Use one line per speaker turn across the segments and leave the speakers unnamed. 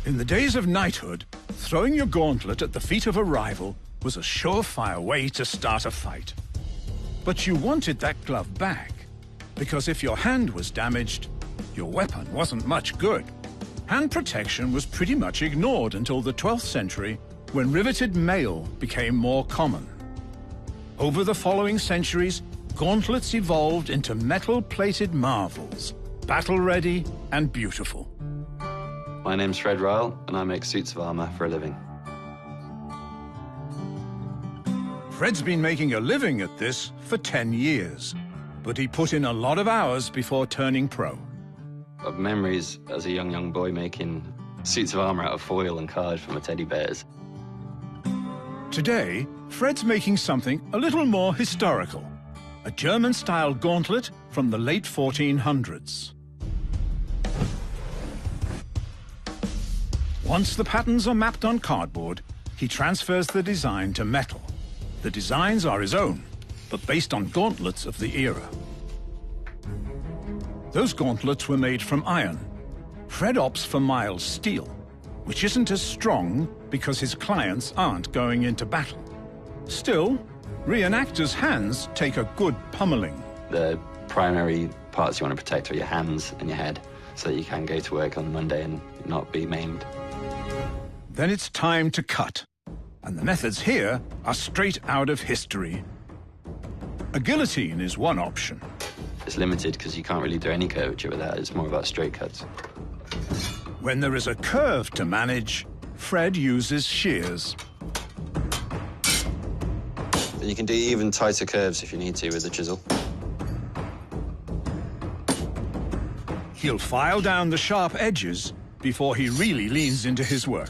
In the days of knighthood, throwing your gauntlet at the feet of a rival was a surefire way to start a fight. But you wanted that glove back, because if your hand was damaged, your weapon wasn't much good. Hand protection was pretty much ignored until the 12th century, when riveted mail became more common. Over the following centuries, gauntlets evolved into metal-plated marvels, battle-ready and beautiful.
My name's Fred Ryle, and I make suits of armor for a living.
Fred's been making a living at this for 10 years, but he put in a lot of hours before turning pro.
I've memories as a young boy making suits of armor out of foil and card for my teddy bears.
Today, Fred's making something a little more historical, a German-style gauntlet from the late 1400s. Once the patterns are mapped on cardboard, he transfers the design to metal. The designs are his own, but based on gauntlets of the era. Those gauntlets were made from iron. Fred opts for mild steel, which isn't as strong because his clients aren't going into battle. Still, reenactors' hands take a good pummeling.
The primary parts you want to protect are your hands and your head, so that you can go to work on Monday and not be maimed.
Then it's time to cut. And the methods here are straight out of history. A guillotine is one option.
It's limited because you can't really do any curvature with that. It's more about straight cuts.
When there is a curve to manage, Fred uses shears.
You can do even tighter curves if you need to with the chisel.
He'll file down the sharp edges before he really leans into his work.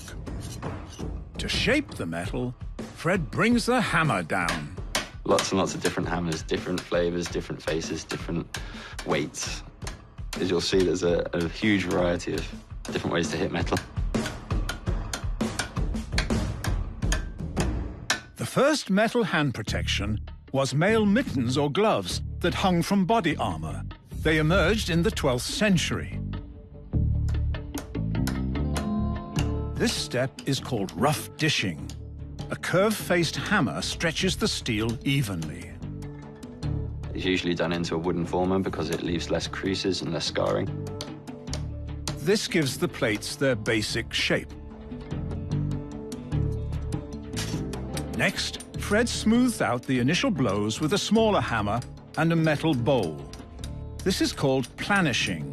To shape the metal, Fred brings the hammer down.
Lots and lots of different hammers, different flavors, different faces, different weights. As you'll see, there's a huge variety of different ways to hit metal.
The first metal hand protection was mail mittens or gloves that hung from body armor. They emerged in the 12th century. This step is called rough dishing. A curve-faced hammer stretches the steel evenly.
It's usually done into a wooden former because it leaves less creases and less scarring.
This gives the plates their basic shape. Next, Fred smooths out the initial blows with a smaller hammer and a metal bowl. This is called planishing.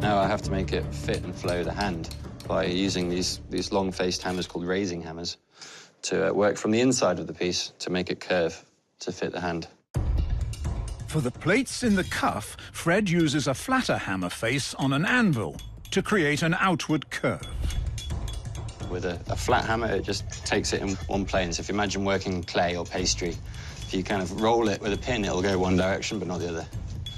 Now I have to make it fit and flow the hand by using these long-faced hammers called raising hammers to work from the inside of the piece to make it curve to fit the hand.
For the plates in the cuff, Fred uses a flatter hammer face on an anvil to create an outward curve.
With a flat hammer, it just takes it in one plane. So if you imagine working clay or pastry, if you kind of roll it with a pin, it'll go one direction but not the other.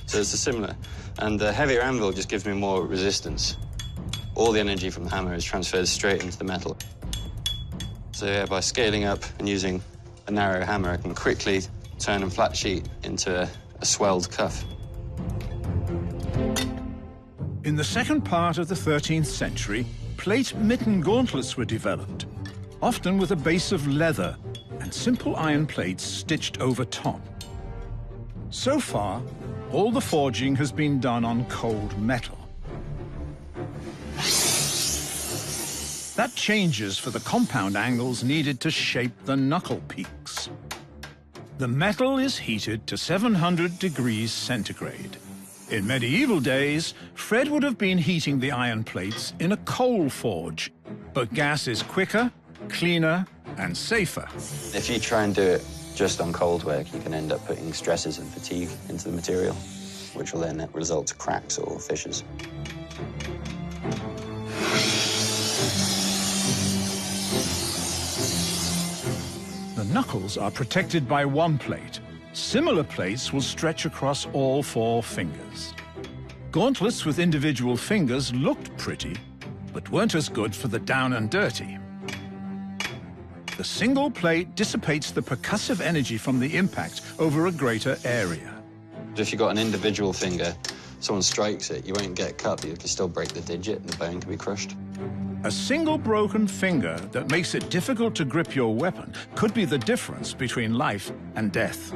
So it's similar. And the heavier anvil just gives me more resistance. All the energy from the hammer is transferred straight into the metal. So yeah, by scaling up and using a narrow hammer, I can quickly turn a flat sheet into a swelled cuff.
In the second part of the 13th century, plate mitten gauntlets were developed, often with a base of leather and simple iron plates stitched over top. So far, all the forging has been done on cold metal. That changes for the compound angles needed to shape the knuckle peaks. The metal is heated to 700 degrees centigrade. In medieval days, Fred would have been heating the iron plates in a coal forge, but gas is quicker, cleaner, and safer.
If you try and do it just on cold work, you can end up putting stresses and fatigue into the material, which will then result to cracks or fissures.
The knuckles are protected by one plate. Similar plates will stretch across all 4 fingers. Gauntlets with individual fingers looked pretty, but weren't as good for the down and dirty. The single plate dissipates the percussive energy from the impact over a greater area.
If you've got an individual finger, someone strikes it, you won't get cut, but you can still break the digit and the bone can be crushed.
A single broken finger that makes it difficult to grip your weapon could be the difference between life and death.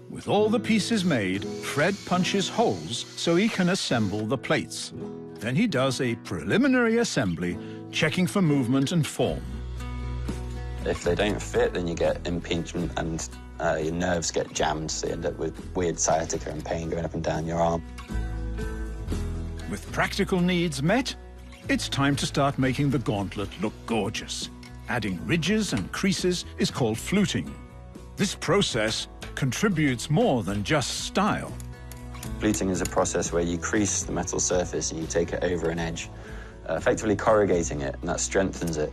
With all the pieces made, Fred punches holes so he can assemble the plates. Then he does a preliminary assembly, checking for movement and form.
If they don't fit, then you get impingement and your nerves get jammed, so you end up with weird sciatica and pain going up and down your arm.
With practical needs met, it's time to start making the gauntlet look gorgeous. Adding ridges and creases is called fluting. This process contributes more than just style.
Fluting is a process where you crease the metal surface and you take it over an edge, effectively corrugating it, and that strengthens it.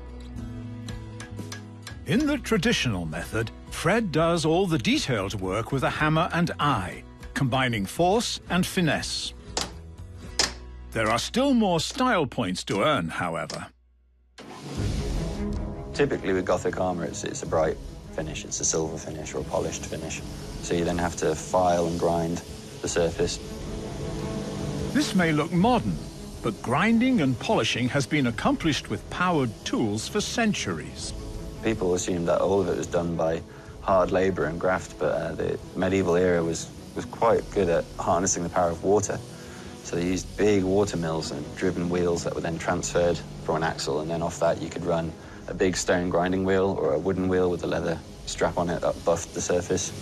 In the traditional method, Fred does all the detailed work with a hammer and eye, combining force and finesse. There are still more style points to earn, however.
Typically with Gothic armor, it's a bright finish, it's a silver finish or a polished finish. So you then have to file and grind the surface.
This may look modern, but grinding and polishing has been accomplished with powered tools for centuries.
People assumed that all of it was done by hard labor and graft, but the medieval era was quite good at harnessing the power of water. So they used big water mills and driven wheels that were then transferred from an axle, and then off that you could run a big stone grinding wheel or a wooden wheel with a leather strap on it that buffed the surface.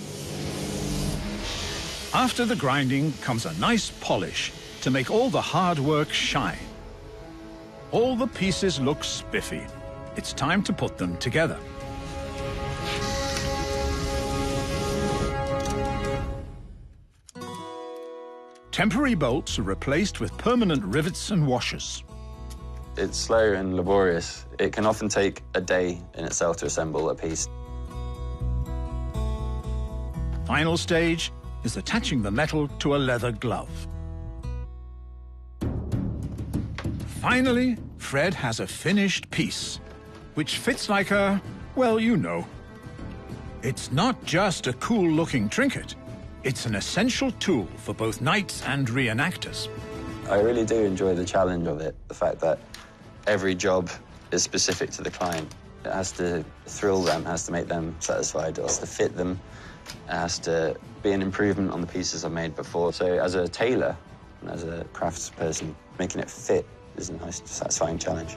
After the grinding comes a nice polish to make all the hard work shine. All the pieces look spiffy. It's time to put them together. Temporary bolts are replaced with permanent rivets and washers.
It's slow and laborious. It can often take a day in itself to assemble a piece.
Final stage is attaching the metal to a leather glove. Finally, Fred has a finished piece, which fits like a, well, you know. It's not just a cool-looking trinket. It's an essential tool for both knights and reenactors.
I really do enjoy the challenge of it, the fact that every job is specific to the client. It has to thrill them, it has to make them satisfied, it has to fit them, it has to be an improvement on the pieces I've made before. So as a tailor and as a craftsperson, making it fit is a nice, satisfying challenge.